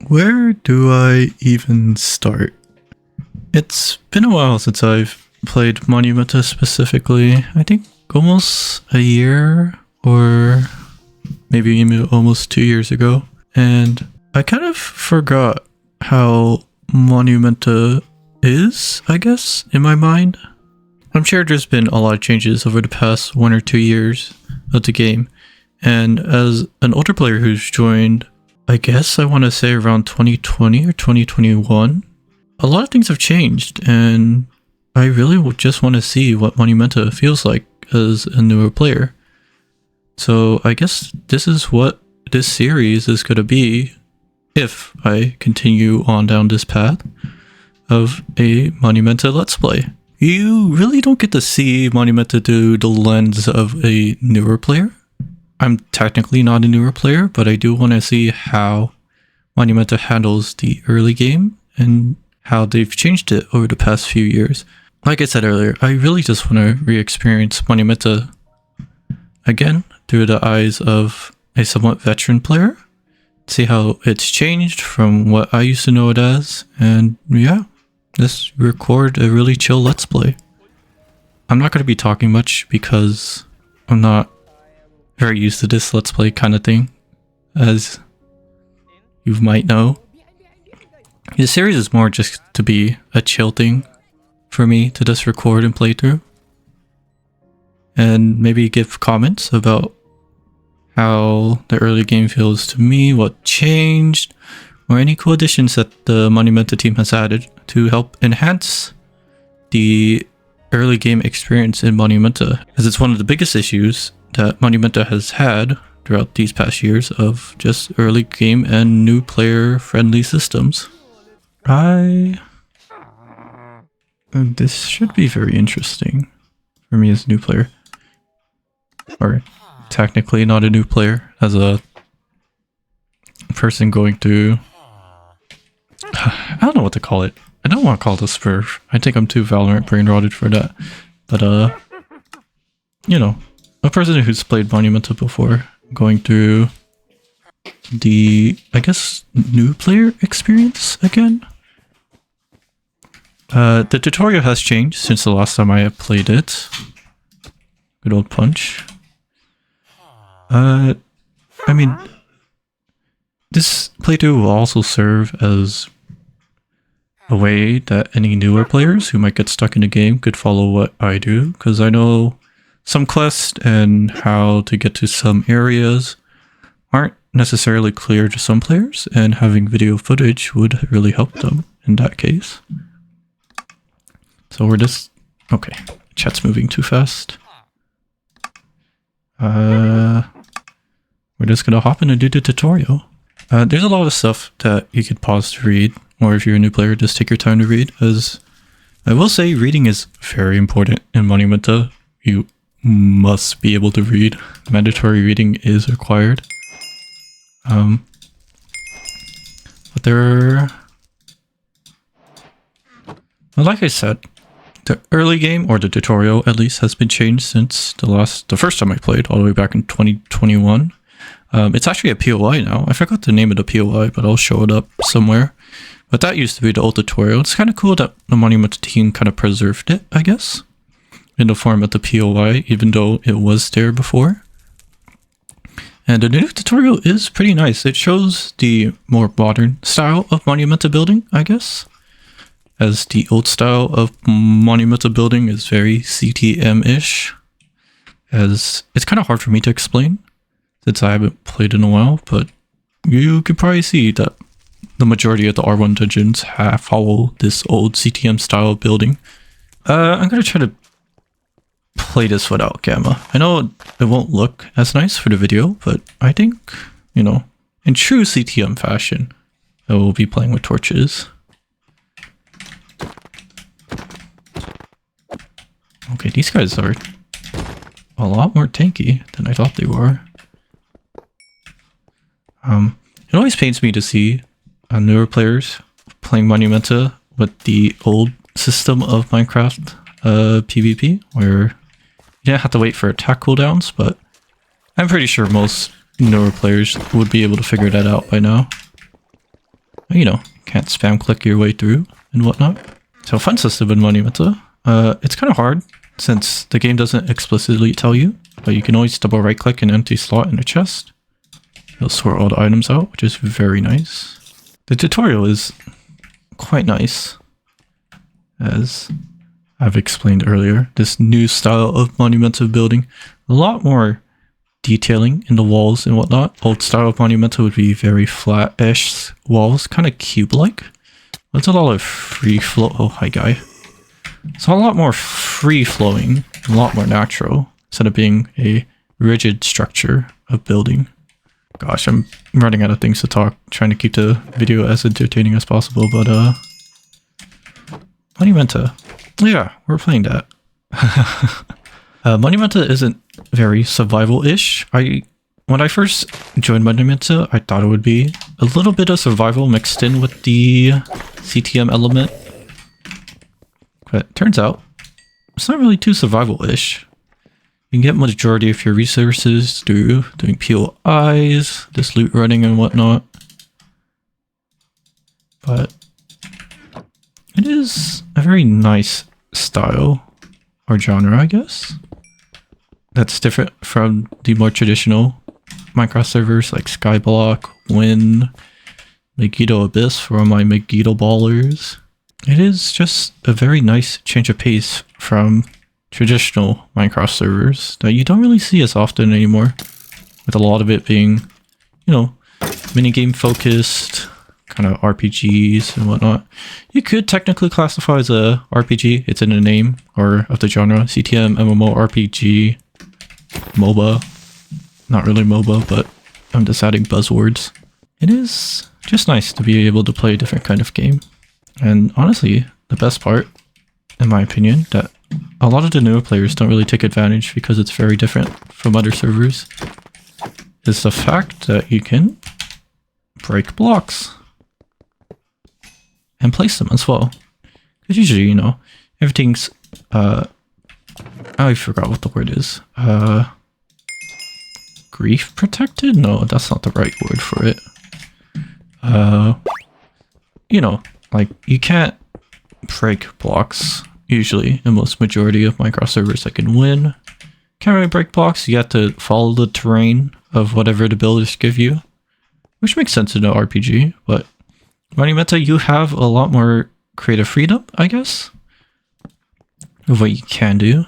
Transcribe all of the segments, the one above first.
Where do I even start? It's been a while since I've played Monumenta specifically. I think almost a year or maybe even almost 2 years ago. And I kind of forgot how Monumenta is, I guess, in my mind. I'm sure there's been a lot of changes over the past 1 or 2 years of the game. And as an older player who's joined, I guess I want to say around 2020 or 2021, a lot of things have changed, and I really just want to see what Monumenta feels like as a newer player. So I guess this is what this series is going to be if I continue on down this path of a Monumenta Let's Play. You really don't get to see Monumenta through the lens of a newer player. I'm technically not a newer player, but I do want to see how Monumenta handles the early game and how they've changed it over the past few years. Like I said earlier, I really just want to re-experience Monumenta again through the eyes of a somewhat veteran player, see how it's changed from what I used to know it as, and yeah, just record a really chill Let's Play. I'm not going to be talking much because I'm not very used to this Let's Play kind of thing, as you might know. This series is more just to be a chill thing for me to just record and play through, and maybe give comments about how the early game feels to me, what changed, or any cool additions that the Monumenta team has added to help enhance the early game experience in Monumenta, as it's one of the biggest issues that Monumenta has had throughout these past years of just early game and new player friendly systems. This should be very interesting for me as a new player, or technically not a new player, as a person going through, I don't know what to call it. I don't want to call it a spurf. I think I'm too Valorant brain rotted for that, but you know, a person who's played Monumenta before, going through the, I guess, new player experience again. The tutorial has changed since the last time I played it. Good old punch. I mean, this playthrough will also serve as a way that any newer players who might get stuck in the game could follow what I do, because I know some quests and how to get to some areas aren't necessarily clear to some players, and having video footage would really help them in that case. So we're just... okay, chat's moving too fast. We're just gonna hop in and do the tutorial. There's a lot of stuff that you could pause to read, or if you're a new player, just take your time to read, as I will say reading is very important in Monumenta. You must be able to read. Mandatory reading is required. But there... well, like I said, the early game, or the tutorial at least, has been changed since the first time I played, all the way back in 2021. It's actually a POI now. I forgot the name of the POI, but I'll show it up somewhere. But that used to be the old tutorial. It's kind of cool that the Monumenta team kind of preserved it, I guess, in the form of the POI, even though it was there before. And the new tutorial is pretty nice. It shows the more modern style of Monumenta building, I guess, as the old style of Monumenta building is very CTM-ish, as it's kind of hard for me to explain since I haven't played in a while, but you can probably see that the majority of the R1 dungeons follow this old CTM style of building. I'm going to try to play this without gamma. I know it won't look as nice for the video, but I think, you know, in true CTM fashion, I will be playing with torches. Okay, these guys are a lot more tanky than I thought they were. It always pains me to see newer players playing Monumenta with the old system of Minecraft PvP, where you didn't have to wait for attack cooldowns, but I'm pretty sure most newer players would be able to figure that out by now. you know, can't spam click your way through and whatnot. So fun system in Monumenta. It's kind of hard since the game doesn't explicitly tell you, but you can always double right click an empty slot in a chest. It'll sort all the items out, which is very nice. The tutorial is quite nice, as I've explained earlier. This new style of Monumenta building, a lot more detailing in the walls and whatnot. Old style of Monumenta would be very flat-ish walls, kind of cube-like. It's a lot of free flow. Oh, hi guy. It's a lot more free-flowing, a lot more natural, instead of being a rigid structure of building. Gosh, I'm running out of things to talk, trying to keep the video as entertaining as possible, but Monumenta. Yeah, we're playing that. Monumenta isn't very survival-ish. When I first joined Monumenta, I thought it would be a little bit of survival mixed in with the CTM element. But it turns out, it's not really too survival-ish. You can get majority of your resources through doing POIs, this loot running and whatnot. But it is a very nice style or genre, I guess. That's different from the more traditional Minecraft servers like Skyblock, Win, Megiddo Abyss for all my Megiddo ballers. It is just a very nice change of pace from traditional Minecraft servers that you don't really see as often anymore, with a lot of it being, you know, minigame focused, kind of RPGs and whatnot. You could technically classify as a RPG, it's in the name, or of the genre, CTM, MMORPG, MOBA. Not really MOBA, but I'm just adding buzzwords. It is just nice to be able to play a different kind of game. And honestly, the best part, in my opinion, that a lot of the newer players don't really take advantage because it's very different from other servers, is the fact that you can break blocks and place them as well. Because usually, you know, everything's, I forgot what the word is. Grief protected? No, that's not the right word for it. You know, like, you can't break blocks, usually, in most majority of Minecraft servers that can win. Can't really break blocks, you have to follow the terrain of whatever the builders give you. Which makes sense in an RPG, but Monumenta, you have a lot more creative freedom, I guess, of what you can do.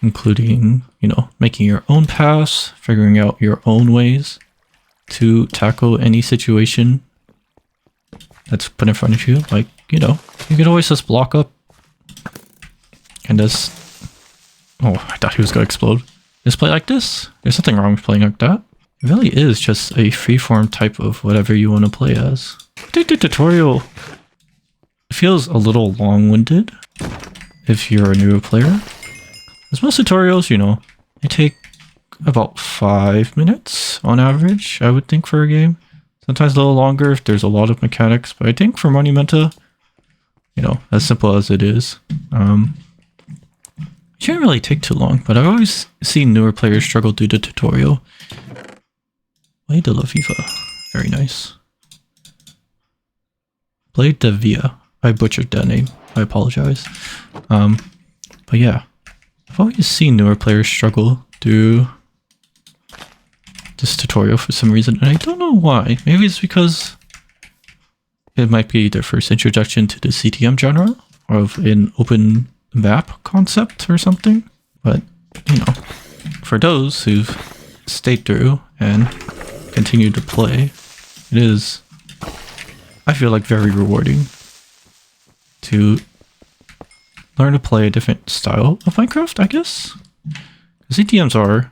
Including, you know, making your own paths, figuring out your own ways to tackle any situation that's put in front of you. Like, you know, you could always just block up and just... Oh, I thought he was going to explode. Just play like this. There's nothing wrong with playing like that. It really is just a freeform type of whatever you want to play as. I think the tutorial feels a little long-winded if you're a newer player. As most tutorials, you know, they take about 5 minutes on average, I would think, for a game. Sometimes a little longer if there's a lot of mechanics, but I think for Monumenta, you know, as simple as it is, it shouldn't really take too long, but I've always seen newer players struggle through the tutorial. Blade de la Viva. Very nice. Blade de Via. I butchered that name. I apologize. But yeah. I've always seen newer players struggle through this tutorial for some reason, and I don't know why. Maybe it's because it might be their first introduction to the CTM genre, or of an open map concept or something. But, you know, for those who've stayed through and continued to play, it is, I feel like, very rewarding to learn to play a different style of Minecraft, I guess. CTMs are,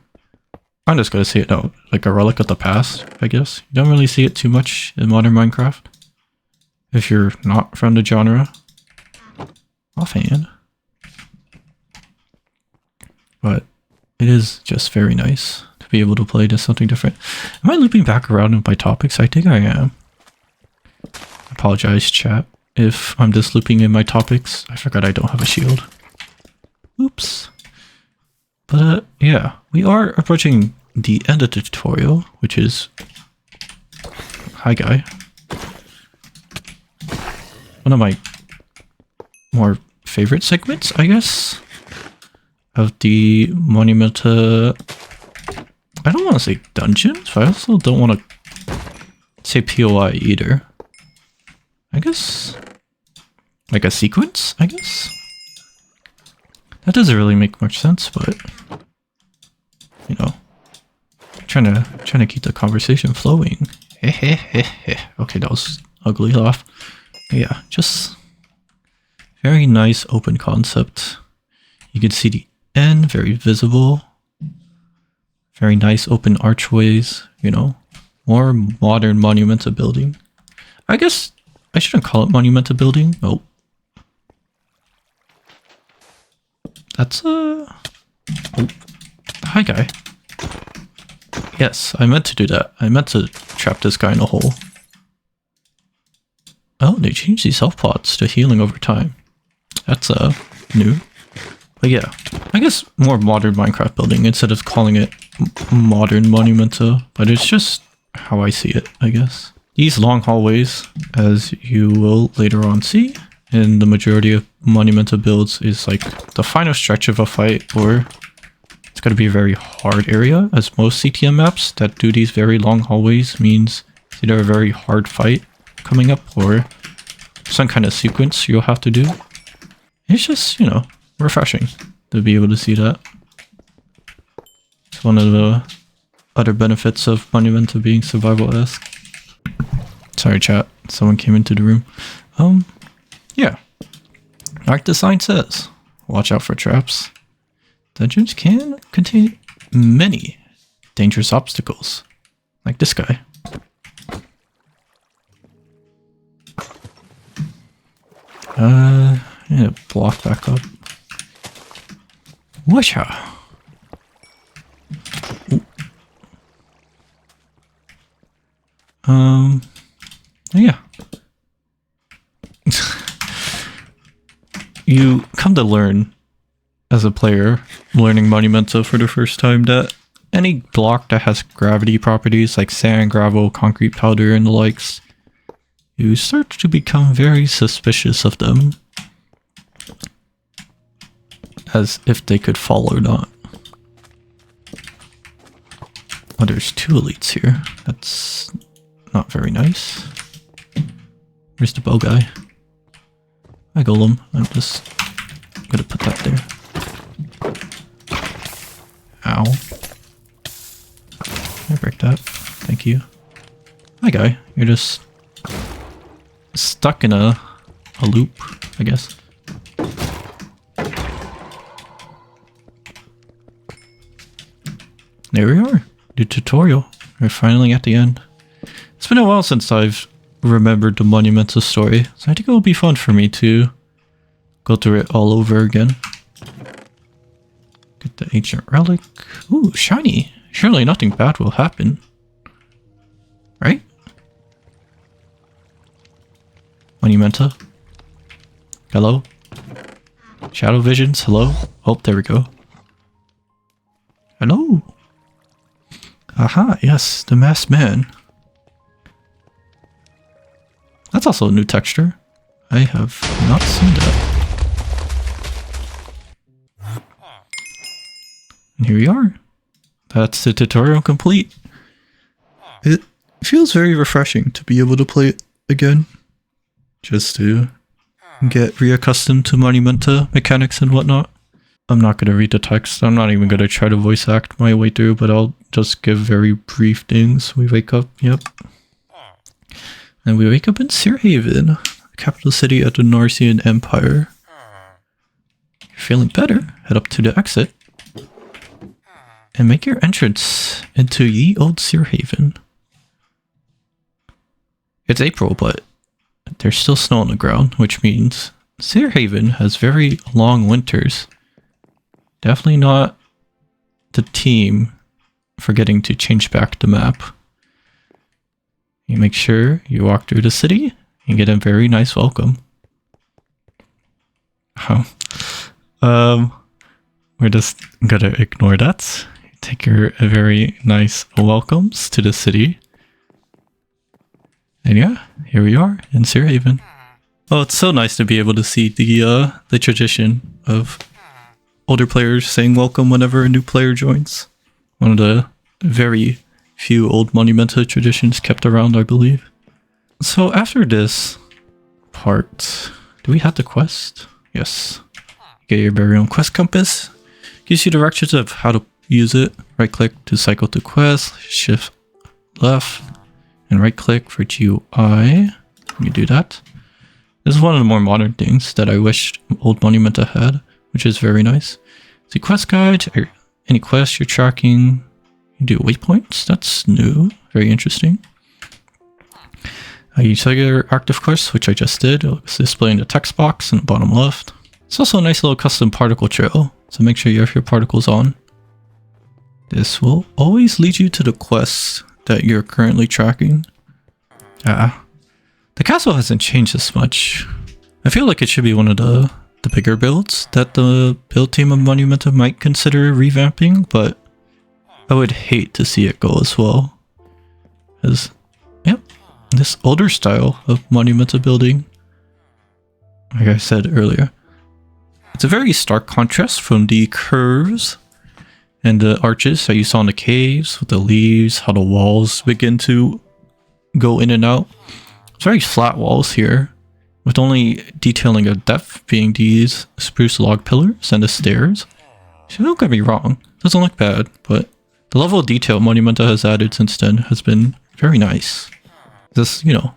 I'm just gonna say it now, like a relic of the past, I guess. You don't really see it too much in modern Minecraft, if you're not from the genre, offhand. But it is just very nice to be able to play to something different. Am I looping back around in my topics? I think I am. I apologize, chat, if I'm just looping in my topics. I forgot I don't have a shield. Oops. But yeah, we are approaching the end of the tutorial, which is... Hi, guy. One of my more favorite segments, I guess, of the Monumenta... I don't want to say dungeons, but I also don't want to say POI either. I guess... like a sequence, I guess? That doesn't really make much sense, but... you know... trying to keep the conversation flowing. Okay, that was ugly laugh. But yeah, just... very nice open concept. You can see the end, very visible. Very nice open archways, you know. More modern Monumenta building. I guess I shouldn't call it Monumenta building. Oh. That's a... oh. Hi, guy. Yes, I meant to do that. I meant to trap this guy in a hole. Oh, they changed these health pots to healing over time. That's new. But yeah, I guess more modern Minecraft building instead of calling it modern Monumenta. But it's just how I see it, I guess. These long hallways, as you will later on see, in the majority of Monumenta builds, is like the final stretch of a fight, or it's going to be a very hard area, as most CTM maps that do these very long hallways means it's either a very hard fight coming up or some kind of sequence you'll have to do. It's just, you know, refreshing to be able to see that. It's one of the other benefits of Monumenta being survival-esque. Sorry chat, someone came into the room. Yeah. Like the sign says, watch out for traps. Dungeons can contain many dangerous obstacles, like this guy. Yeah, block back up. Watch out. Yeah. You come to learn as a player, learning Monumenta for the first time, that any block that has gravity properties like sand, gravel, concrete powder, and the likes, you start to become very suspicious of them. As if they could fall or not. Oh, there's two elites here. That's not very nice. Where's the bow guy? Hi, Golem. I'm just gonna put that there. Ow. Can I break that? Thank you. Hi, guy. You're just stuck in a loop, I guess. There we are. The tutorial. We're finally at the end. It's been a while since I've remembered the Monumenta story, so I think it will be fun for me to go through it all over again. Get the ancient relic. Ooh, shiny. Surely nothing bad will happen. Right? Monumenta. Hello? Shadow visions, hello? Oh, there we go. Hello? Aha, yes, the masked man. That's also a new texture. I have not seen that. And here we are. That's the tutorial complete. It feels very refreshing to be able to play it again. Just to get reaccustomed to Monumenta mechanics and whatnot. I'm not going to read the text. I'm not even going to try to voice act my way through, but I'll just give very brief things. We wake up, yep. And we wake up in Searhaven, capital city of the Norsian Empire. You're feeling better? Head up to the exit. And make your entrance into ye old Searhaven. It's April, but there's still snow on the ground, which means Searhaven has very long winters. Definitely not the team forgetting to change back the map. You make sure you walk through the city and get a very nice welcome. We're just gonna ignore that. take your very nice welcomes to the city. And yeah, here we are in Searhaven. Oh, it's so nice to be able to see the tradition of older players saying welcome whenever a new player joins. One of the very few old Monumenta traditions kept around, I believe. So after this part, do we have the quest? Yes. Get your very own quest compass. Gives you directions of how to use it. Right click to cycle to quest, shift left, and right click for GUI. You do that. This is one of the more modern things that I wished old Monumenta had, which is very nice. See quest guide, or any quest you're tracking. You do waypoints, that's new, very interesting. You select your active quests, which I just did. It's displayed in the text box in the bottom left. It's also a nice little custom particle trail, so make sure you have your particles on. This will always lead you to the quests that you're currently tracking. The castle hasn't changed this much. I feel like it should be one of the bigger builds that the build team of Monumenta might consider revamping, but I would hate to see it go as well. As, yep, this older style of Monumenta building, like I said earlier, it's a very stark contrast from the curves and the arches that you saw in the caves with the leaves, how the walls begin to go in and out. It's very flat walls here, with only detailing of depth being these spruce log pillars and the stairs. So don't get me wrong, it doesn't look bad, but the level of detail Monumenta has added since then has been very nice. This, you know,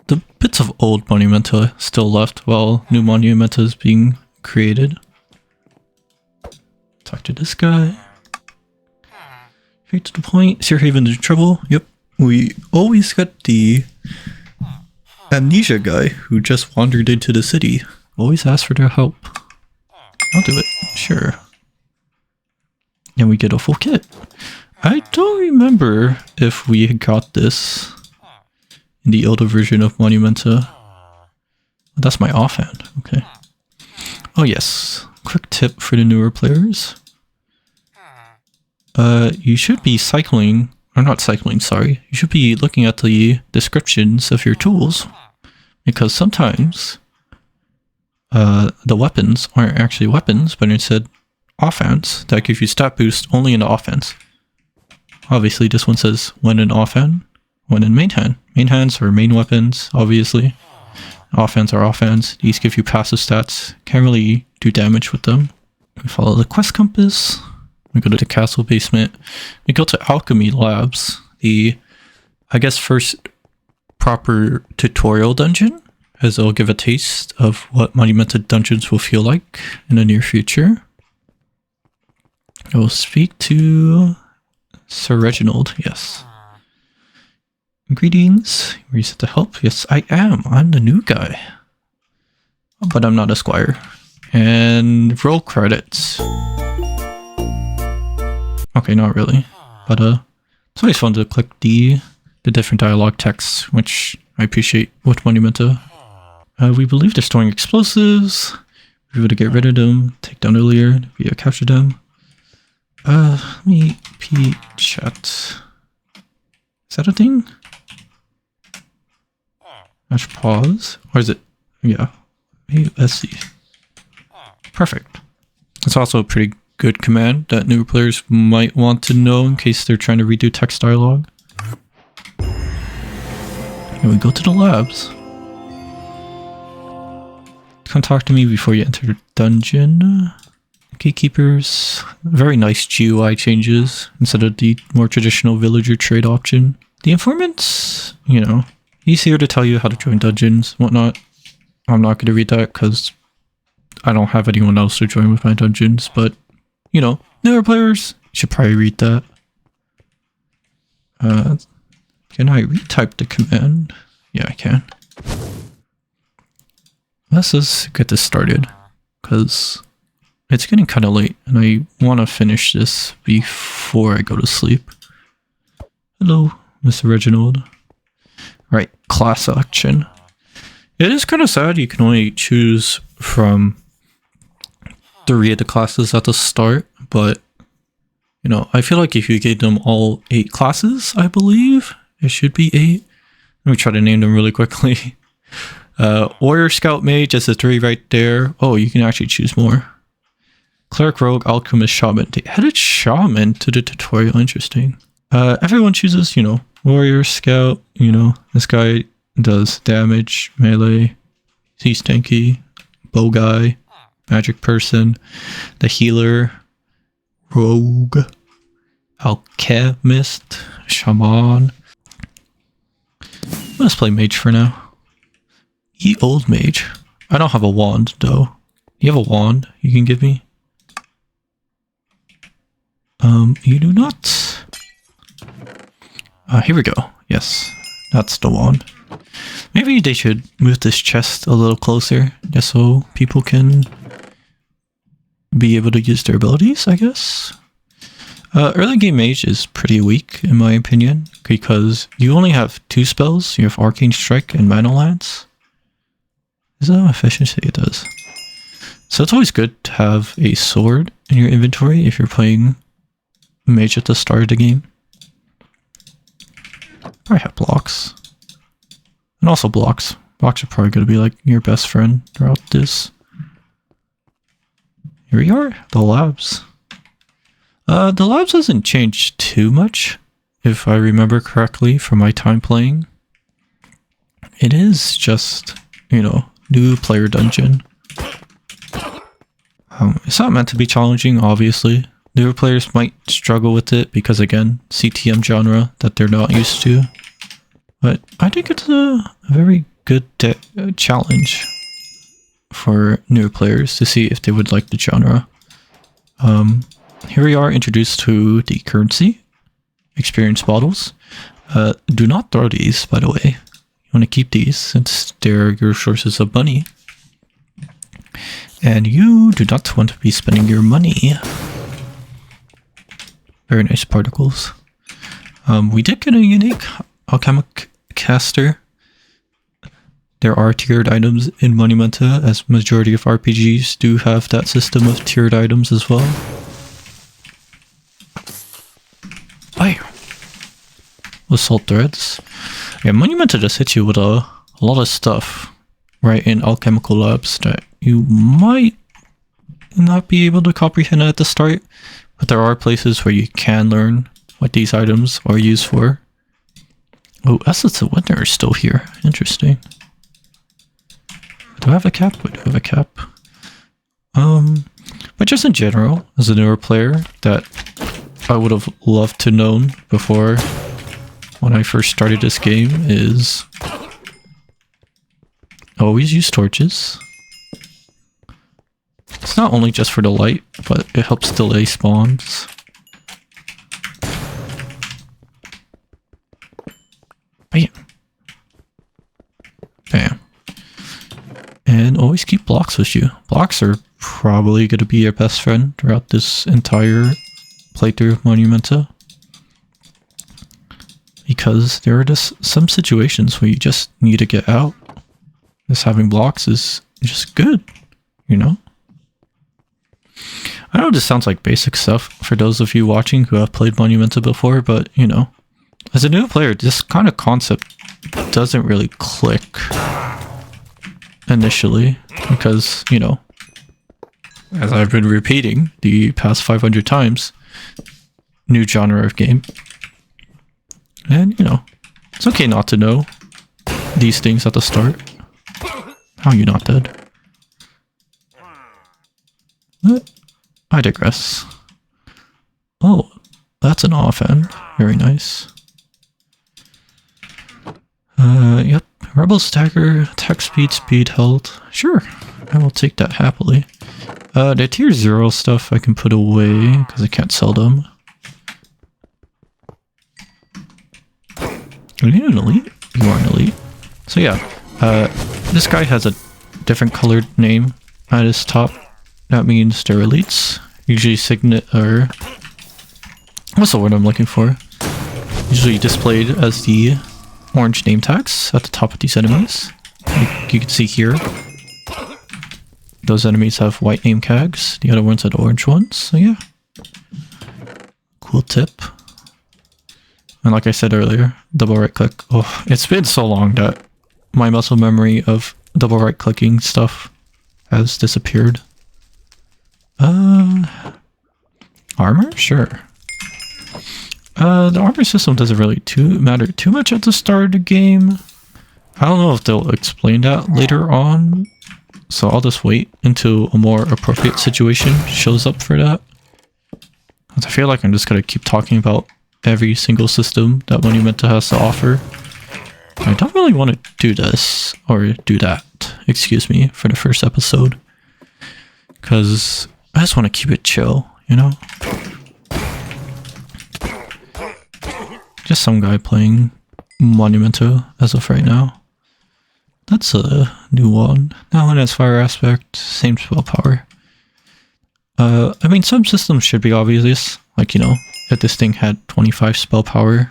the bits of old Monumenta still left while new Monumenta is being created. Talk to this guy. Straight to the point. Searhaven in trouble. Yep. We always get the amnesia guy who just wandered into the city. Always ask for their help. I'll do it. Sure. And we get a full kit. I don't remember if we got this in the older version of Monumenta. That's my offhand. Okay. Oh yes. Quick tip for the newer players. You should be cycling, or not cycling, sorry. You should be looking at the descriptions of your tools, because sometimes the weapons aren't actually weapons, but instead offense that gives you stat boost only in the offense. Obviously, this one says when in offhand, when in main hand. Main hands are main weapons, obviously. Offense are offense. These give you passive stats. Can't really do damage with them. We follow the quest compass. We go to the castle basement. We go to Alchemy Labs, the, I guess, first proper tutorial dungeon, as it'll give a taste of what Monumenta dungeons will feel like in the near future. I will speak to Sir Reginald, yes. Greetings. Reset to help. Yes, I am. I'm the new guy. But I'm not a squire. And roll credits. Okay, not really. But it's always fun to click the different dialogue texts, which I appreciate with Monumenta. We believe they're storing explosives. We were to get rid of them, take down earlier, we capture them. Let me chat. Is that a thing? Dash pause. Or is it? Yeah. Let's see. Perfect. It's also a pretty good command that new players might want to know in case they're trying to redo text dialogue. And we go to the labs. Come talk to me before you enter the dungeon. Gatekeepers. Very nice GUI changes instead of the more traditional villager trade option. The informants, you know, he's here to tell you how to join dungeons, whatnot. I'm not going to read that because I don't have anyone else to join with my dungeons, but, you know, newer players should probably read that. Can I retype the command? Yeah, I can. Let's just get this started, because it's getting kind of late, and I want to finish this before I go to sleep. Hello, Mr. Reginald. Right, class selection. It is kind of sad you can only choose from 3 of the classes at the start, but You know, I feel like if you gave them all 8 classes, I believe it should be 8. Let me try to name them really quickly. Warrior, Scout, Mage, that's a 3 right there. Oh, you can actually choose more. Cleric, Rogue, Alchemist, Shaman. They added Shaman to the tutorial. Interesting. Everyone chooses, you know, Warrior, Scout. You know, this guy does damage, melee. He's tanky. Bow guy. Magic person. The healer. Rogue. Alchemist. Shaman. Let's play Mage for now. Ye old Mage. I don't have a wand, though. You have a wand you can give me? You do not. Here we go. Yes, that's the wand. Maybe they should move this chest a little closer, just so people can be able to use their abilities, I guess. Early game Mage is pretty weak, in my opinion, because you only have 2 spells. You have Arcane Strike and Mana Lance. Is that how efficiency it does? So it's always good to have a sword in your inventory if you're playing Mage at the start of the game. I have blocks. And also blocks. Blocks are probably going to be like your best friend throughout this. Here we are, the labs. The labs hasn't changed too much, if I remember correctly from my time playing. It is just, you know, new player dungeon. It's not meant to be challenging, obviously. Newer players might struggle with it because, again, CTM genre that they're not used to. But I think it's a very good challenge for newer players to see if they would like the genre. Here we are introduced to the currency, experience bottles. Do not throw these, by the way. You want to keep these since they're your sources of money. And you do not want to be spending your money. Very nice particles. We did get a unique alchemic caster. There are tiered items in Monumenta, as majority of RPGs do have that system of tiered items as well. Fire! Assault threads. Yeah, Monumenta just hits you with a lot of stuff right in alchemical labs that you might not be able to comprehend at the start, but there are places where you can learn what these items are used for. Oh, Essence of Winter is still here. Interesting. Do I have a cap? I do have a cap. But just in general, as a newer player, that I would have loved to known before when I first started this game is always use torches. It's not only just for the light, but it helps delay spawns. Bam. Bam. And always keep blocks with you. Blocks are probably going to be your best friend throughout this entire playthrough of Monumenta. Because there are just some situations where you just need to get out. Just having blocks is just good, you know? I know this sounds like basic stuff for those of you watching who have played Monumenta before, but, you know, as a new player, this kind of concept doesn't really click initially because, you know, as I've been repeating the past 500 times, new genre of game. And, you know, it's okay not to know these things at the start. How are you not dead? But I digress. Oh, that's an offhand. Very nice. Yep. Rebel stagger, attack speed, speed health. Sure, I will take that happily. The tier 0 stuff I can put away because I can't sell them. Are you an elite? You are an elite. So yeah, this guy has a different colored name at his top. That means they're elites. Usually signet or what's the word I'm looking for? Usually displayed as the orange name tags at the top of these enemies. Like you can see here, those enemies have white name tags. The other ones have orange ones. So yeah, cool tip. And like I said earlier, double right click. Oh, it's been so long that my muscle memory of double right clicking stuff has disappeared. Armor? Sure. The armor system doesn't really matter too much at the start of the game. I don't know if they'll explain that later on, so I'll just wait until a more appropriate situation shows up for that. I feel like I'm just gonna keep talking about every single system that Monumenta has to offer. I don't really want to do this, or do that, excuse me, for the first episode. Because I just want to keep it chill, you know? Just some guy playing Monumenta as of right now. That's a new one. That one has fire aspect, same spell power. I mean, some systems should be obvious. Like, you know, if this thing had 25 spell power,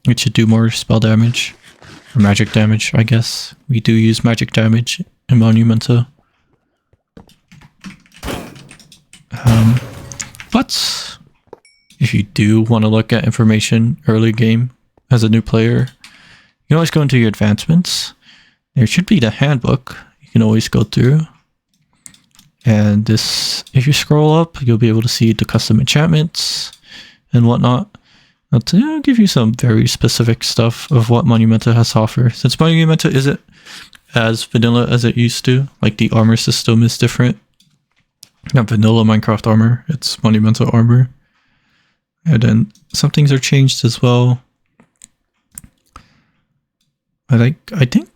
it should do more spell damage. Or magic damage, I guess. We do use magic damage in Monumenta. But if you do want to look at information early game as a new player, you can always go into your advancements. There should be the handbook you can always go through. And this, if you scroll up, you'll be able to see the custom enchantments and whatnot. I'll give you some very specific stuff of what Monumenta has to offer. Since Monumenta isn't as vanilla as it used to, like the armor system is different. Not vanilla Minecraft armor, it's Monumenta armor. And then some things are changed as well. I think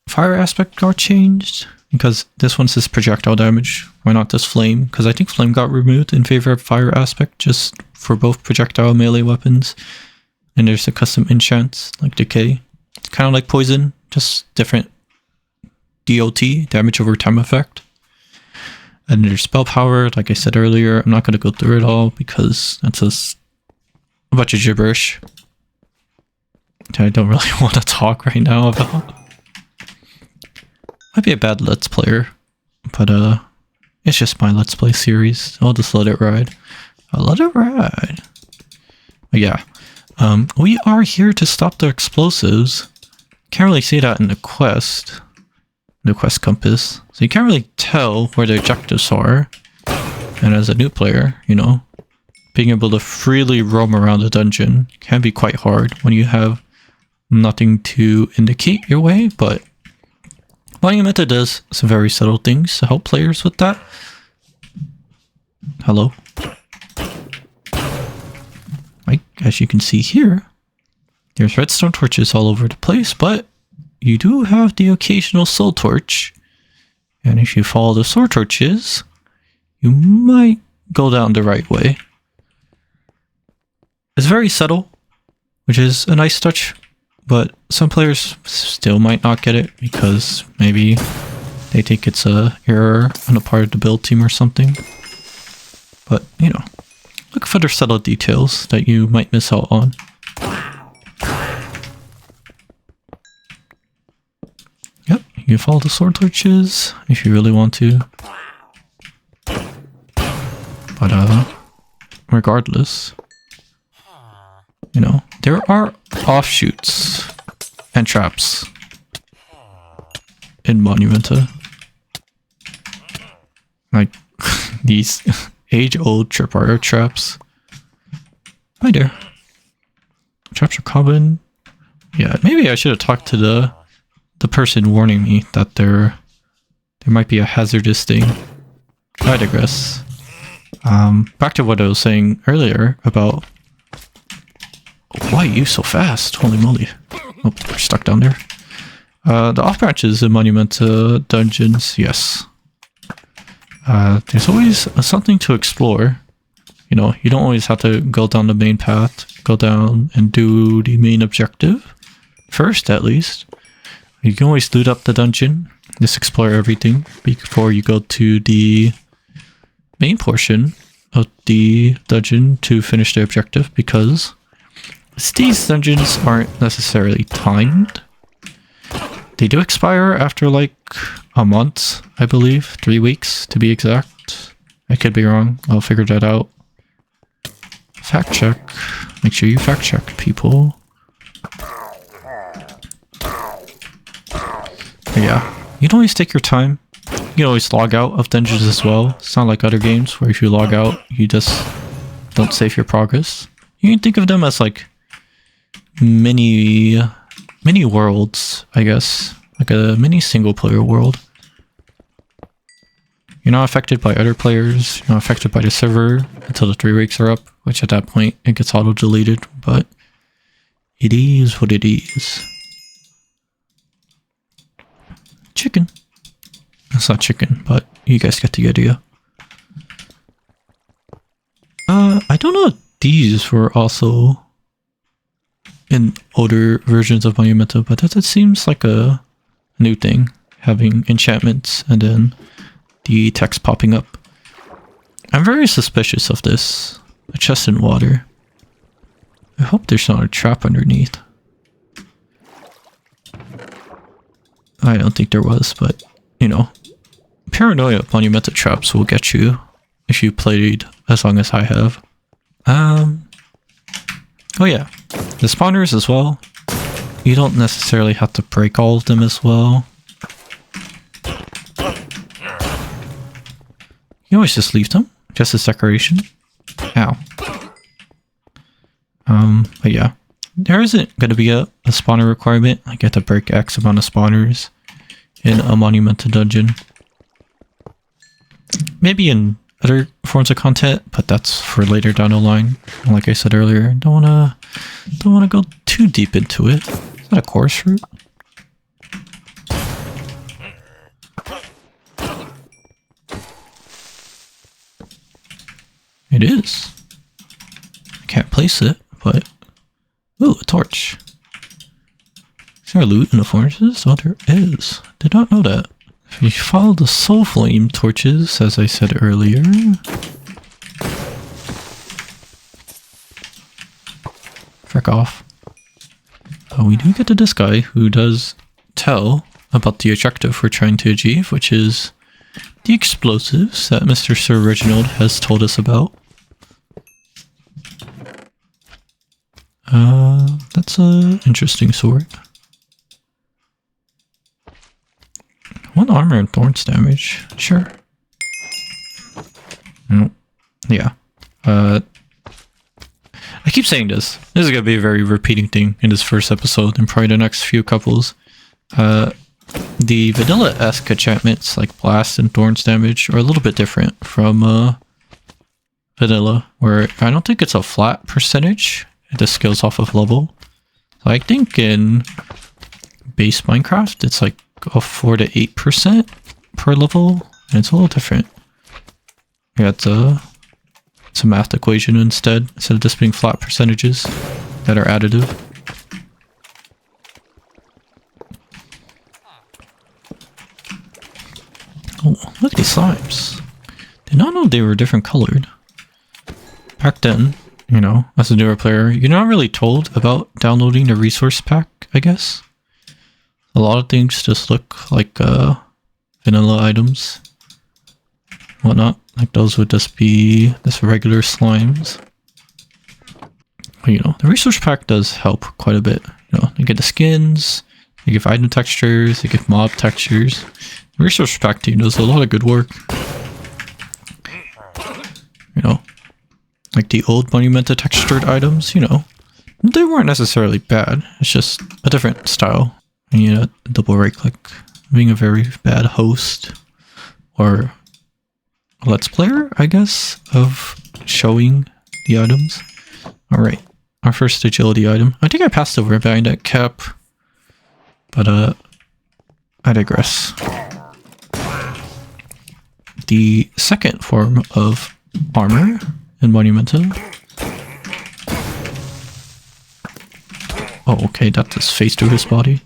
fire aspect got changed because this one says projectile damage. Why not just flame? Because I think flame got removed in favor of fire aspect just for both projectile melee weapons. And there's the custom enchants like decay. It's kind of like poison, just different DOT, damage over time effect. And there's spell power, like I said earlier. I'm not going to go through it all because that's just a bunch of gibberish that I don't really want to talk right now about. Might be a bad Let's Player, but it's just my Let's Play series. I'll just let it ride. I'll let it ride. But yeah, we are here to stop the explosives. Can't really see that in the quest compass. So you can't really tell where the objectives are. And as a new player, you know, being able to freely roam around the dungeon can be quite hard when you have nothing to indicate your way, but Monumenta does some very subtle things to help players with that. Hello. Like, as you can see here, there's redstone torches all over the place, but you do have the occasional soul torch. And if you follow the soul torches, you might go down the right way. It's very subtle, which is a nice touch, but some players still might not get it because maybe they think it's a error on the part of the build team or something. But, you know, look for the subtle details that you might miss out on. Yep, you can follow the sword torches if you really want to. But, regardless, you know, there are offshoots and traps in Monumenta. Like, these age-old tripwire traps. Hi there. Traps are common. Yeah, maybe I should have talked to the person warning me that there might be a hazardous thing. I digress. Back to what I was saying earlier about why are you so fast? Holy moly. Oh, we're stuck down there. The off branches in Monumenta dungeons, yes. There's always something to explore. You know, you don't always have to go down the main path, go down and do the main objective. First, at least. You can always loot up the dungeon, just explore everything before you go to the main portion of the dungeon to finish the objective, because these dungeons aren't necessarily timed. They do expire after like a month, I believe, 3 weeks to be exact. I could be wrong, I'll figure that out. Fact check. Make sure you fact check, people. But yeah, you can always take your time. You can always log out of dungeons as well. It's not like other games where if you log out, you just don't save your progress. You can think of them as like mini worlds, I guess. Like a mini single player world. You're not affected by other players, you're not affected by the server until the 3 weeks are up, which at that point it gets auto-deleted, but it is what it is. Chicken. That's not chicken, but you guys get the idea. I don't know if these were also in older versions of Monumenta, but that seems like a new thing, having enchantments and then the text popping up. I'm very suspicious of this. A chest in water. I hope there's not a trap underneath. I don't think there was, but, you know. Paranoia Monumenta traps will get you if you played as long as I have. Oh yeah. The spawners as well. You don't necessarily have to break all of them as well. You always just leave them, just as decoration. Ow. But yeah. There isn't going to be a spawner requirement. I get to break X amount of spawners in a Monumenta dungeon. Maybe in other forms of content, but that's for later down the line. And like I said earlier, don't wanna go too deep into it. Is that a chorus fruit? It is. I can't place it, but... Ooh, a torch. Is there loot in the forests? Oh, there is. Did not know that. If you follow the soul flame torches, as I said earlier... Frick off. We do get to this guy who does tell about the objective we're trying to achieve, which is the explosives that Mr. Sir Reginald has told us about. That's a interesting sword. 1 armor and thorns damage. Sure. Nope. Yeah. I keep saying this. This is gonna be a very repeating thing in this first episode and probably the next few couples. The vanilla-esque enchantments like blast and thorns damage are a little bit different from vanilla, where I don't think it's a flat percentage. It scales off of level. So I think in base Minecraft it's like a 4 to 8% per level, and it's a little different. Yeah, it's a math equation instead of just being flat percentages that are additive. Oh, look at these slimes. Did not know they were different colored. Back then, you know, as a newer player, you're not really told about downloading the resource pack, I guess. A lot of things just look like vanilla items. Whatnot. Like those would just be just regular slimes. But, you know, the resource pack does help quite a bit. You know, you get the skins, you give item textures, you give mob textures. The resource pack team does a lot of good work. You know, like the old Monumenta textured items, you know, they weren't necessarily bad. It's just a different style. And you know, double right click, being a very bad host or a let's player, I guess, of showing the items. Alright, our first agility item. I think I passed over behind that cap, but I digress. The second form of armor in Monumenta. Oh, okay, that just phased through his body.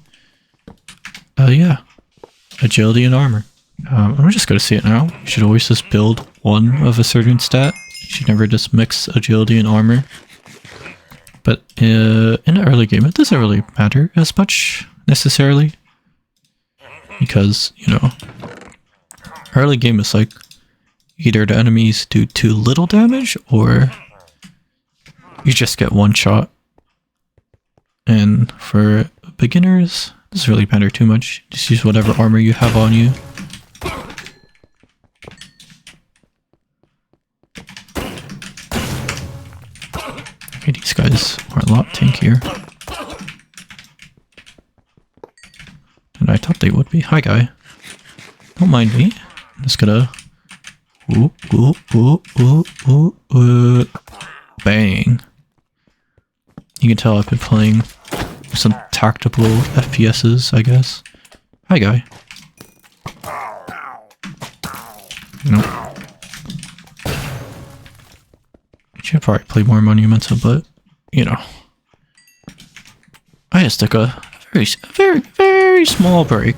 Yeah. Agility and armor. I'm just gonna see it now. You should always just build one of a certain stat. You should never just mix agility and armor. But in the early game, it doesn't really matter as much, necessarily. Because, you know, early game is like, either the enemies do too little damage, or you just get one shot. And for beginners, it doesn't really matter too much. Just use whatever armor you have on you. Okay, these guys are a lot tankier than I thought they would be. Hi, guy. Don't mind me. I'm just gonna... Bang. You can tell I've been playing some tactical FPSs, I guess. Hi, guy. Nope. Should probably play more Monumenta, but, you know. I just took a very small break.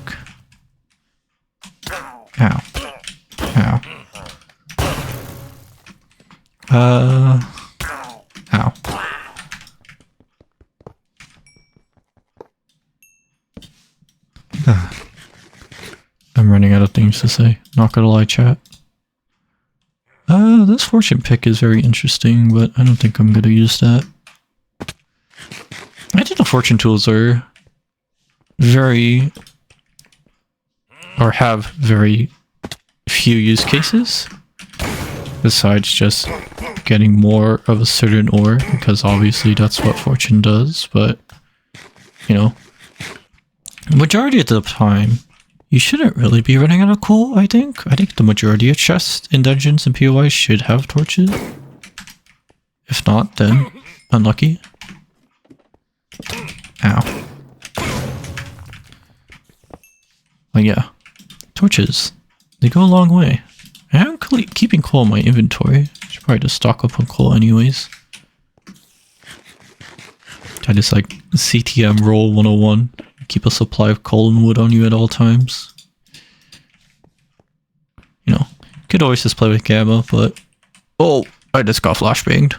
Ow. Ow. Ow. I'm running out of things to say. Not gonna lie, chat. This fortune pick is very interesting, but I don't think I'm gonna use that. I think the fortune tools are very... or have very few use cases. Besides just getting more of a certain ore, because obviously that's what fortune does, but, you know, majority of the time, you shouldn't really be running out of coal, I think. I think the majority of chests in dungeons and POIs should have torches. If not, then unlucky. Ow. But yeah, torches, they go a long way. I'm keeping coal in my inventory. Should probably just stock up on coal anyways. I just like CTM roll 101. Keep a supply of coal and wood on you at all times. You know, could always just play with gamma, but... Oh, I just got flashbanged.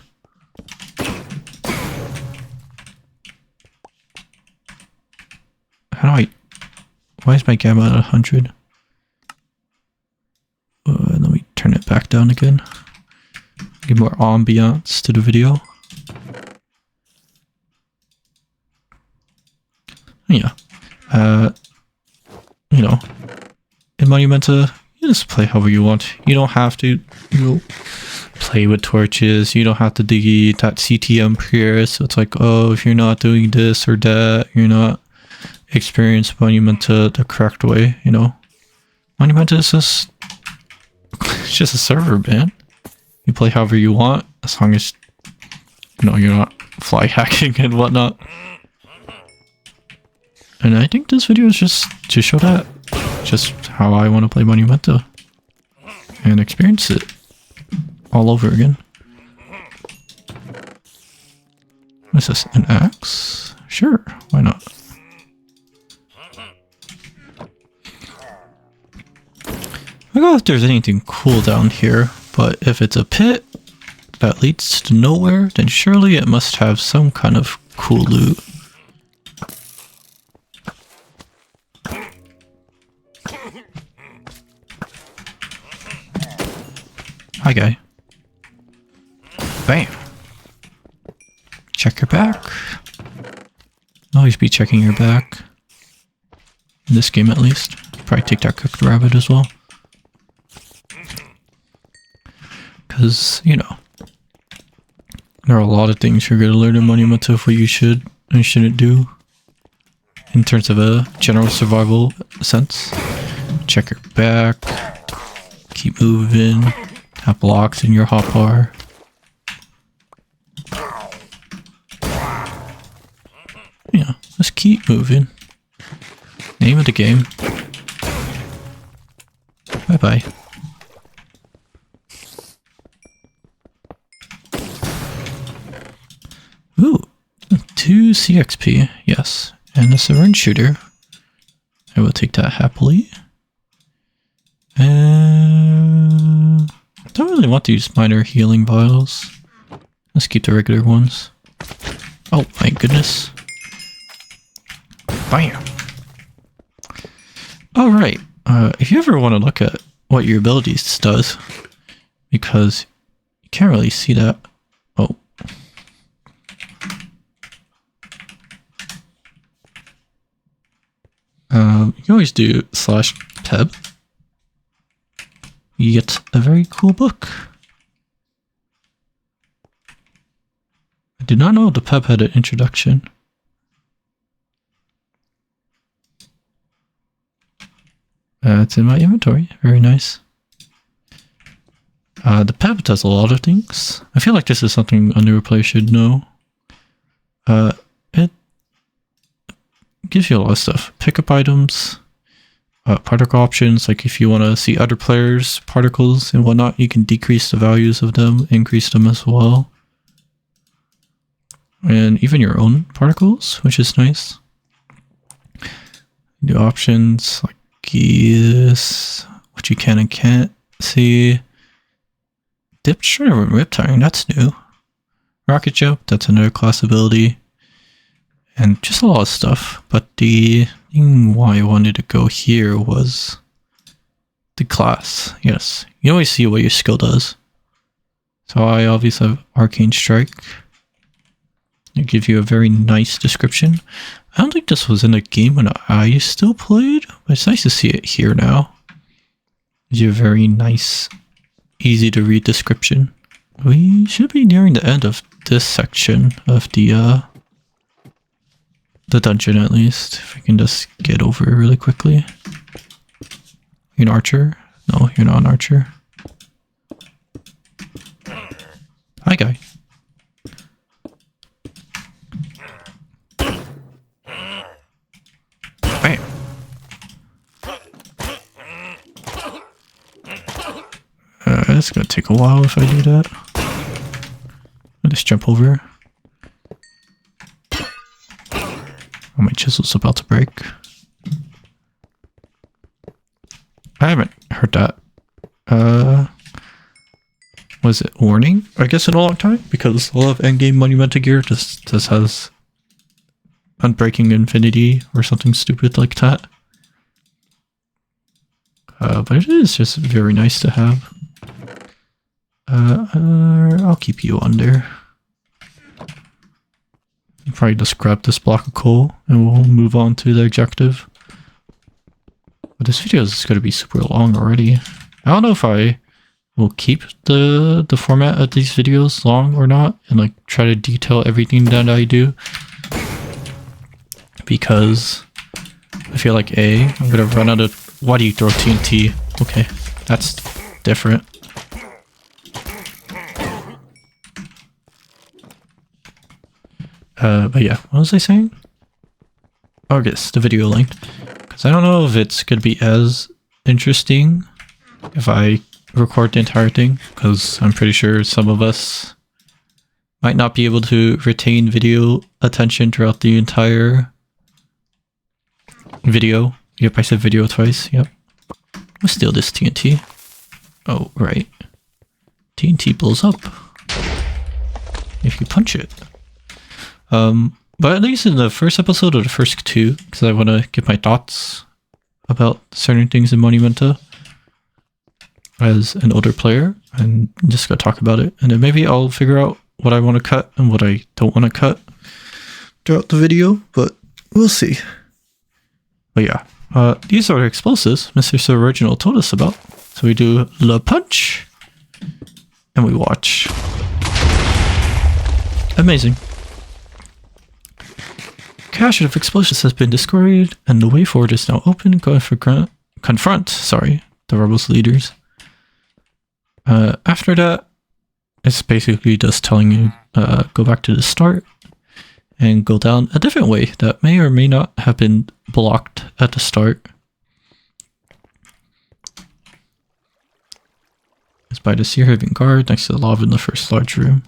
How do I... Why is my gamma at 100? Let me turn it back down again. Give more ambiance to the video. Yeah. You know, in Monumenta, you just play however you want. You don't have to, you know, play with torches. You don't have to do that CTM prayer. So it's like, oh, if you're not doing this or that, you're not experiencing Monumenta the correct way, you know. Monumenta is just... it's just a server, man. You play however you want, as long as, you know, you're not fly hacking and whatnot. And I think this video is just to show that. Just how I want to play Monumenta. And experience it all over again. What's this? An axe? Sure, why not? I don't know if there's anything cool down here, but if it's a pit that leads to nowhere, then surely it must have some kind of cool loot. Hi, guy. Bam. Check your back. Always be checking your back. In this game, at least. Probably take that cooked rabbit as well. Because, you know, there are a lot of things you're going to learn in Monumenta of what you should and shouldn't do. In terms of a general survival sense. Check your back. Keep moving. Have blocks in your hotbar. Yeah, let's keep moving. Name of the game. Bye-bye. Ooh, 2 CXP, yes. And a syringe shooter. I will take that happily. I don't really want to use minor healing vials. Let's keep the regular ones. Oh my goodness. Bam! Alright, if you ever want to look at what your abilities does, because you can't really see that. Oh. You can always do /peb. You get a very cool book. I did not know the peb had an introduction. It's in my inventory. Very nice. The peb does a lot of things. I feel like this is something a newer player should know. It gives you a lot of stuff. Pickup items, particle options, like if you want to see other players' particles and whatnot, you can decrease the values of them, increase them as well. And even your own particles, which is nice. New options like this, what you can and can't see. Dip shredder and rip tiring, that's new. Rocket jump, that's another class ability. And just a lot of stuff. But the thing why I wanted to go here was the class. Yes, you always see what your skill does. So I obviously have Arcane Strike. It gives you a very nice description. I don't think this was in the game when I still played, but it's nice to see it here now. Gives you a very nice, easy to read description. We should be nearing the end of this section of the dungeon at least. If I can just get over it really quickly. You're an archer? No, you're not an archer. Hi, guy. Bam. It's gonna take a while if I do that. I'll just jump over. Oh, my chisel's about to break. I haven't heard that. Was it warning? I guess in a long time? Because a lot of endgame Monumenta gear just has Unbreaking Infinity or something stupid like that. But it is just very nice to have. I'll keep you under. I'll probably just grab this block of coal and we'll move on to the objective. But this video is going to be super long already. I don't know if I will keep the format of these videos long or not and like try to detail everything that I do. Because I feel like I'm going to run out of... Why do you throw TNT? Okay, that's different. But yeah, what was I saying? Oh, I guess the video length. Because I don't know if it's going to be as interesting if I record the entire thing. Because I'm pretty sure some of us might not be able to retain video attention throughout the entire video. Yep, I said video twice. Yep. Let's steal this TNT. Oh, right. TNT blows up if you punch it. But at least in the first episode or the first two, because I want to get my thoughts about certain things in Monumenta as an older player, and just go talk about it. And then maybe I'll figure out what I want to cut and what I don't want to cut throughout the video, but we'll see. But yeah, these are the explosives Mr. Sir Original told us about. So we do the punch, and we watch. Amazing. Cache of explosives has been destroyed, and the way forward is now open. Go for confront the rebels leaders. After that, it's basically just telling you go back to the start and go down a different way that may or may not have been blocked at the start. It's by the Sea Haven Guard next to the lava in the first large room.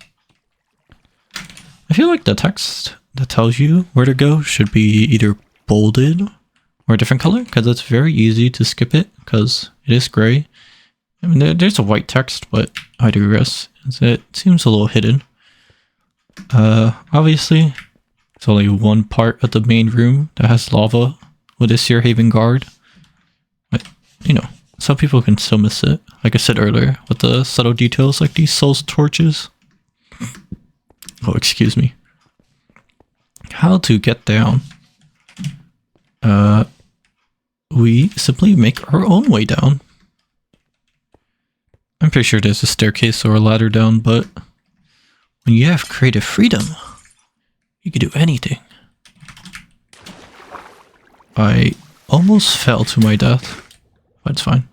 I feel like the text that tells you where to go should be either bolded or a different color, because it's very easy to skip it because it is gray. I mean, there's a white text, but I digress. It seems a little hidden. Obviously, it's only one part of the main room that has lava with a Sea Haven Guard. But, you know, some people can still miss it. Like I said earlier, with the subtle details like these soul torches. Oh, excuse me. How to get down. we simply make our own way down. I'm pretty sure there's a staircase or a ladder down, but when you have creative freedom, you can do anything. I almost fell to my death, but it's fine.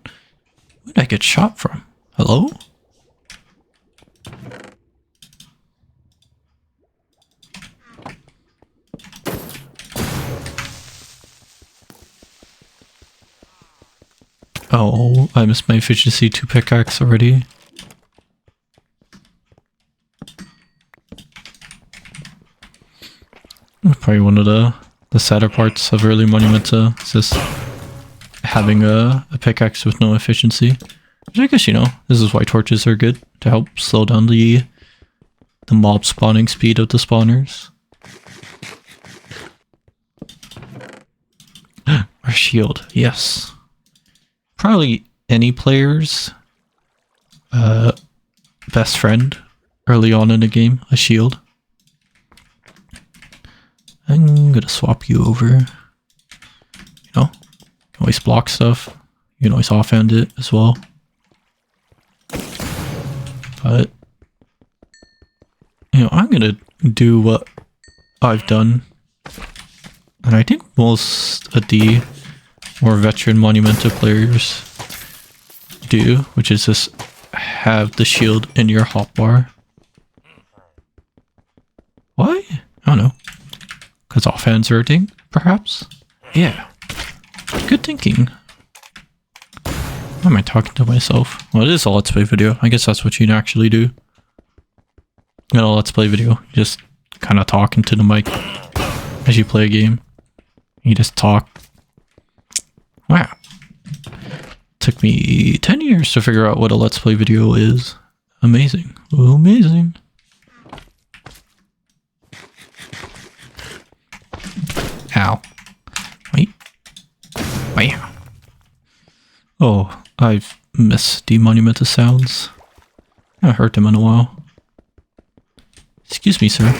Where did I get shot from? Hello? Oh, I missed my efficiency 2 pickaxe already. Probably one of the sadder parts of early Monumenta is just having a pickaxe with no efficiency. Which I guess, you know, this is why torches are good, to help slow down the mob spawning speed of the spawners. Our shield, yes. Probably any player's best friend early on in the game, a shield. I'm gonna swap you over. You know, can always block stuff. You can always offhand it as well. But, you know, I'm gonna do what I've done. And I think most of the more veteran Monumenta players do, which is just have the shield in your hotbar. Why? I don't know. Because offhand's hurting, perhaps? Yeah. Good thinking. Why am I talking to myself? Well, it is a Let's Play video. I guess that's what you actually do. In a Let's Play video, you just kind of talk into the mic as you play a game. You just talk. Wow. Took me 10 years to figure out what a Let's Play video is. Amazing. Amazing. Ow. Wait. Wow. Oh, I've missed the Monumenta sounds. I haven't heard them in a while. Excuse me, sir.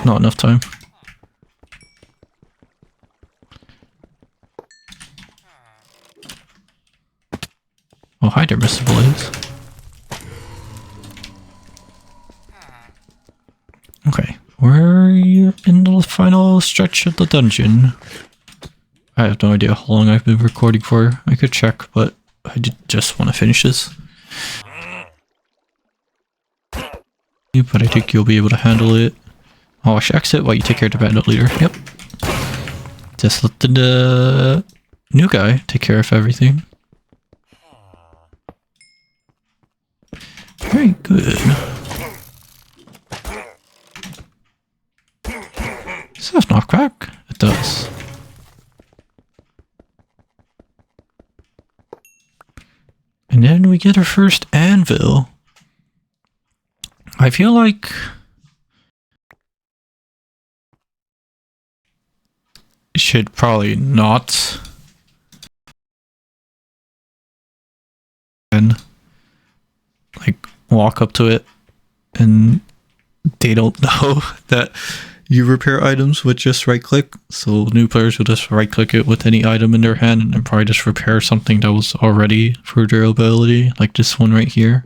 Not enough time. Oh, hi there, Mr. Blaze. Okay, we're in the final stretch of the dungeon. I have no idea how long I've been recording for. I could check, but I did just want to finish this. But I think you'll be able to handle it. Oh, I should exit while you take care of the bandit leader. Yep. Just let the new guy take care of everything. Very good. Does that knock back? It does. And then we get our first anvil. I feel like should probably not and like walk up to it and they don't know that you repair items with just right click, so new players will just right click it with any item in their hand and then probably just repair something that was already for durability, like this one right here.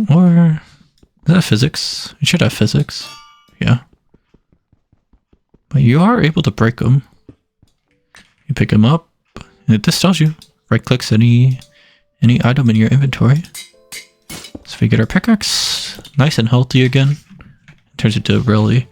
Or is that physics? It should have physics. Yeah. But you are able to break them. You pick them up, and it just tells you right clicks any item in your inventory. So we get our pickaxe nice and healthy again. It turns into really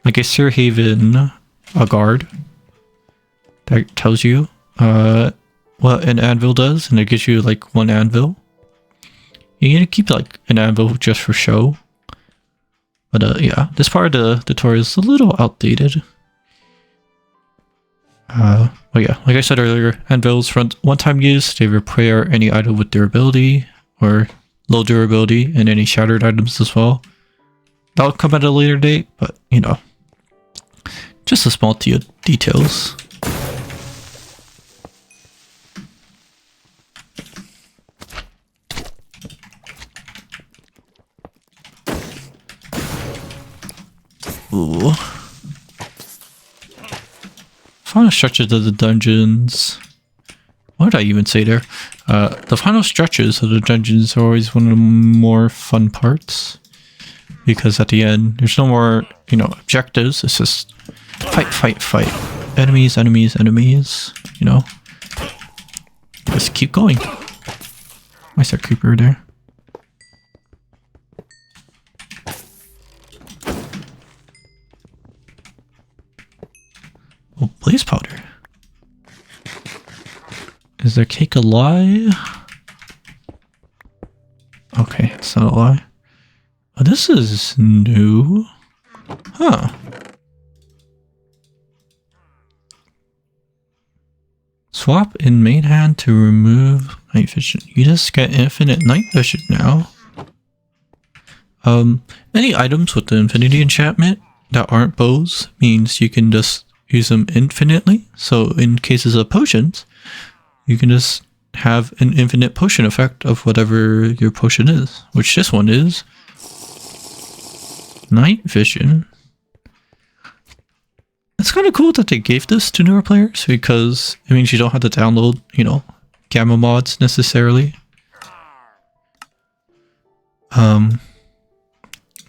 like a Sir Haven, a guard that tells you what an anvil does, and it gives you like one anvil. You need to keep like an anvil just for show. But yeah, this part of the tutorial is a little outdated. But yeah, like I said earlier, anvils from one-time use, they repair any item with durability or low durability and any shattered items as well. That'll come at a later date, but you know, just the small details. Final stretches of the dungeons. What did I even say there? The final stretches of the dungeons are always one of the more fun parts. Because at the end, there's no more, you know, objectives. It's just fight, fight, fight. Enemies, enemies, enemies. You know? Just keep going. Why's that creeper there? Oh, blaze powder. Is their cake a lie? Okay, it's not a lie. Oh, this is new. Huh. Swap in main hand to remove night vision. You just get infinite night vision now. Any items with the infinity enchantment that aren't bows means you can just use them infinitely. So in cases of potions, you can just have an infinite potion effect of whatever your potion is, which this one is. Night vision. It's kind of cool that they gave this to newer players because it means you don't have to download, you know, gamma mods necessarily.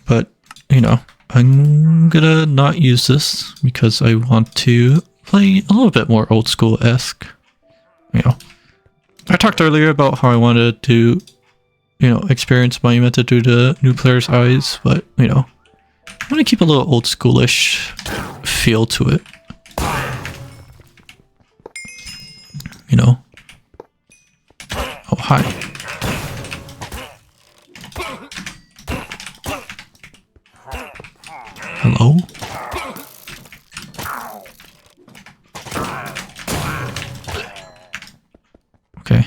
But, you know, I'm gonna not use this because I want to play a little bit more old school-esque. You know, I talked earlier about how I wanted to, you know, experience Monumenta through the new player's eyes, but, you know, I want to keep a little old schoolish feel to it. You know? Oh, hi. Hello? Okay.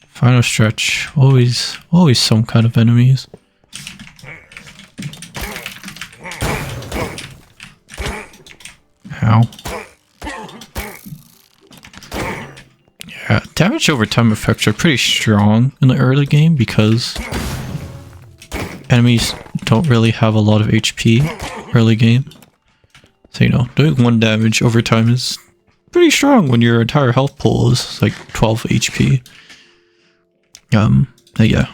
Final stretch. Always some kind of enemies. Ow. Yeah, damage over time effects are pretty strong in the early game because enemies don't really have a lot of HP early game. So, you know, doing 1 damage over time is pretty strong when your entire health pool is like 12 HP. Yeah. You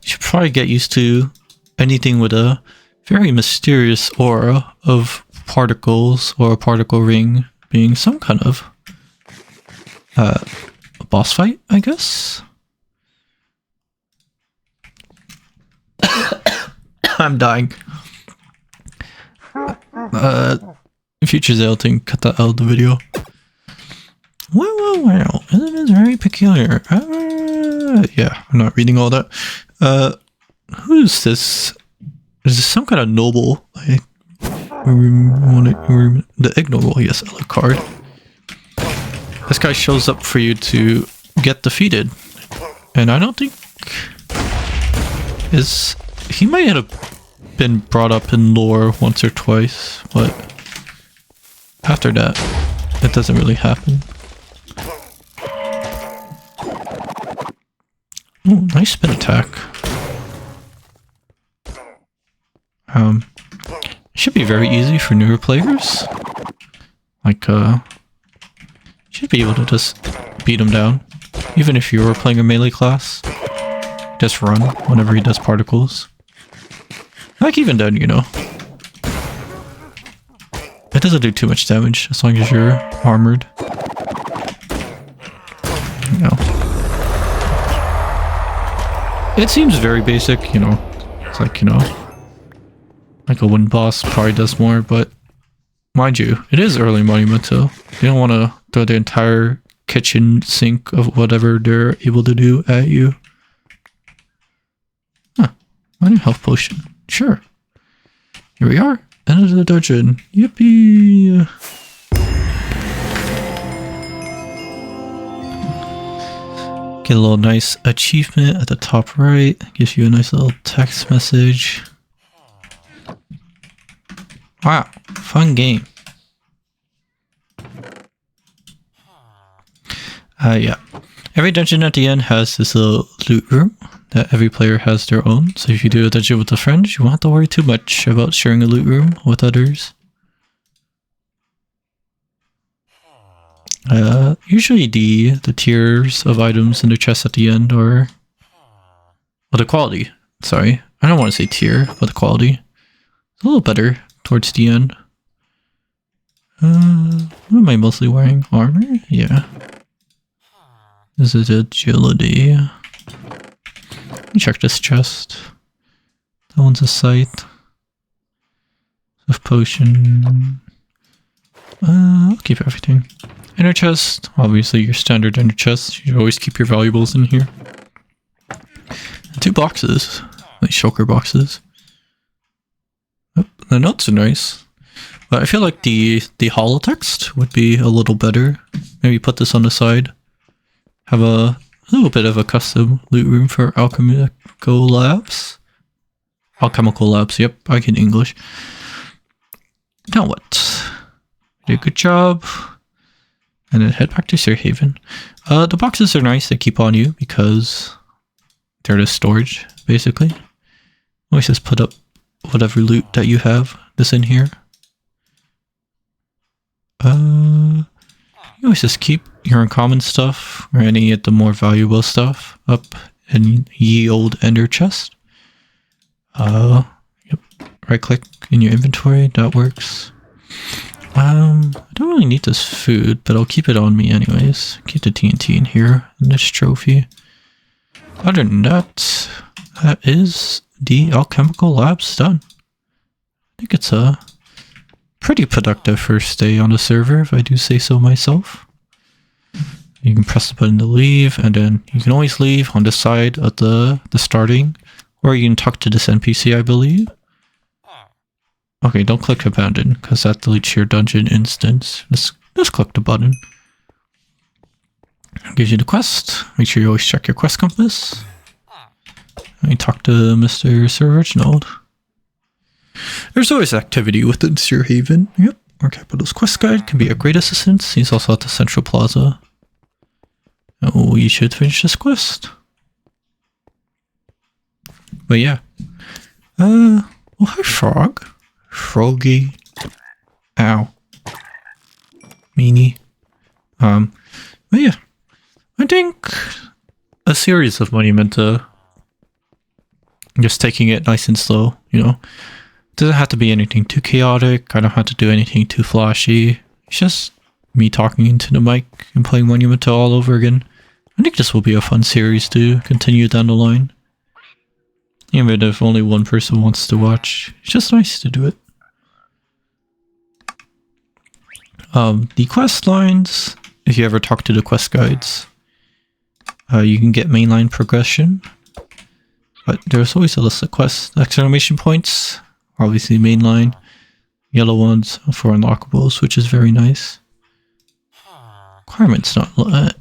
should probably get used to anything with a very mysterious aura of particles or a particle ring being some kind of a boss fight, I guess. I'm dying. Future Zale thing, cut that out of the video. Well, it is very peculiar. Yeah, I'm not reading all that. Who's this? Is this some kind of noble? The ignoble, yes, a card. This guy shows up for you to get defeated, and I don't think he might have been brought up in lore once or twice, but after that, it doesn't really happen. Oh, nice spin attack. Should be very easy for newer players. Like, should be able to just beat him down. Even if you were playing a melee class. Just run whenever he does particles. Like, even then, you know. It doesn't do too much damage as long as you're armored. You know. It seems very basic, you know. It's like, you know, like a wind boss probably does more, but mind you, it is early Monumenta. You don't want to throw the entire kitchen sink of whatever they're able to do at you. Huh. I need health potion. Sure. Here we are. End of the dungeon. Yippee! Get a little nice achievement at the top right. Gives you a nice little text message. Wow, fun game. Yeah. Every dungeon at the end has this little loot room that every player has their own. So if you do a dungeon with a friend, you won't have to worry too much about sharing a loot room with others. Usually the tiers of items in the chest at the end are... Well, the quality. Sorry. I don't want to say tier, but the quality. It's a little better towards the end. What am I mostly wearing? Armor? Yeah. This is agility. Let me check this chest. That one's a sight. Of potion. I'll keep everything. Inner chest. Obviously your standard inner chest. You should always keep your valuables in here. And 2 boxes. Like shulker boxes. Oh, the notes are nice. But I feel like the holotext would be a little better. Maybe put this on the side. Have a little bit of a custom loot room for alchemical labs. Alchemical labs, yep, I can English. Now what? Did a good job. And then head back to Sir Haven. The boxes are nice, they keep on you because they're the storage, basically. Always just put up whatever loot that you have this in here. You always just keep your uncommon stuff or any of the more valuable stuff up in ye old ender chest. Yep. Right click in your inventory, that works. I don't really need this food, but I'll keep it on me anyways. Keep the TNT in here and this trophy. Other than that, that is the alchemical labs done. I think it's a pretty productive first day on the server, if I do say so myself. You can press the button to leave, and then you can always leave on the side of the starting, or you can talk to this NPC, I believe. Okay, don't click abandon, because that deletes your dungeon instance. Just click the button. It gives you the quest. Make sure you always check your quest compass. And you talk to Mr. Sir Reginald. There's always activity within Sir Haven. Yep, our capital's quest guide can be a great assistance. He's also at the Central Plaza. Oh, we should finish this quest. But yeah. Oh, hi, Frog. Froggy. Ow. Meanie. But yeah. I think a series of Monumenta. Just taking it nice and slow, you know. Doesn't have to be anything too chaotic. I don't have to do anything too flashy. It's just me talking into the mic and playing Monumenta all over again. I think this will be a fun series to continue down the line. Even if only one person wants to watch. It's just nice to do it. The quest lines, if you ever talk to the quest guides, you can get mainline progression. But there's always a list of quest exclamation points. Obviously mainline. Yellow ones for unlockables, which is very nice. Requirements not let.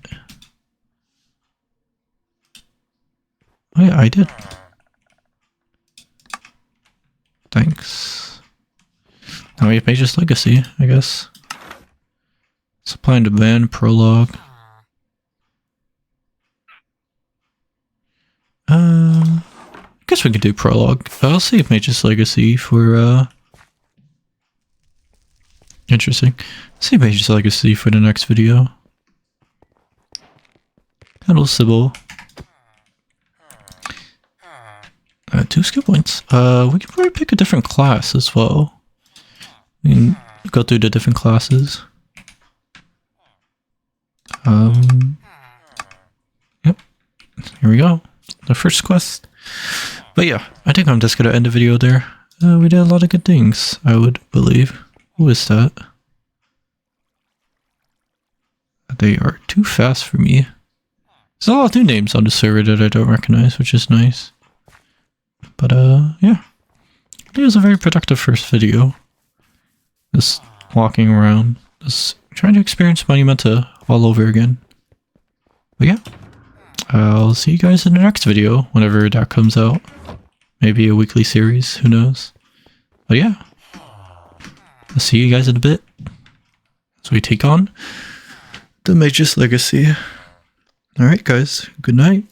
Oh yeah, I did. Thanks. Now we have Mage's Legacy, I guess. Supply and demand, prologue. I guess we could do prologue. I'll save Mage's Legacy for, interesting. Save Mage's Legacy for the next video. Hello, Sybil. 2 skill points. We can probably pick a different class as well. We can go through the different classes. Yep. Here we go. The first quest. But yeah, I think I'm just gonna end the video there. We did a lot of good things, I would believe. Who is that? They are too fast for me. There's a lot of new names on the server that I don't recognize, which is nice. But yeah. It was a very productive first video. Just walking around, just trying to experience Monumenta all over again. But yeah. I'll see you guys in the next video, whenever that comes out. Maybe a weekly series, who knows. But yeah. I'll see you guys in a bit. As we take on the Mage's Legacy. Alright guys, good night.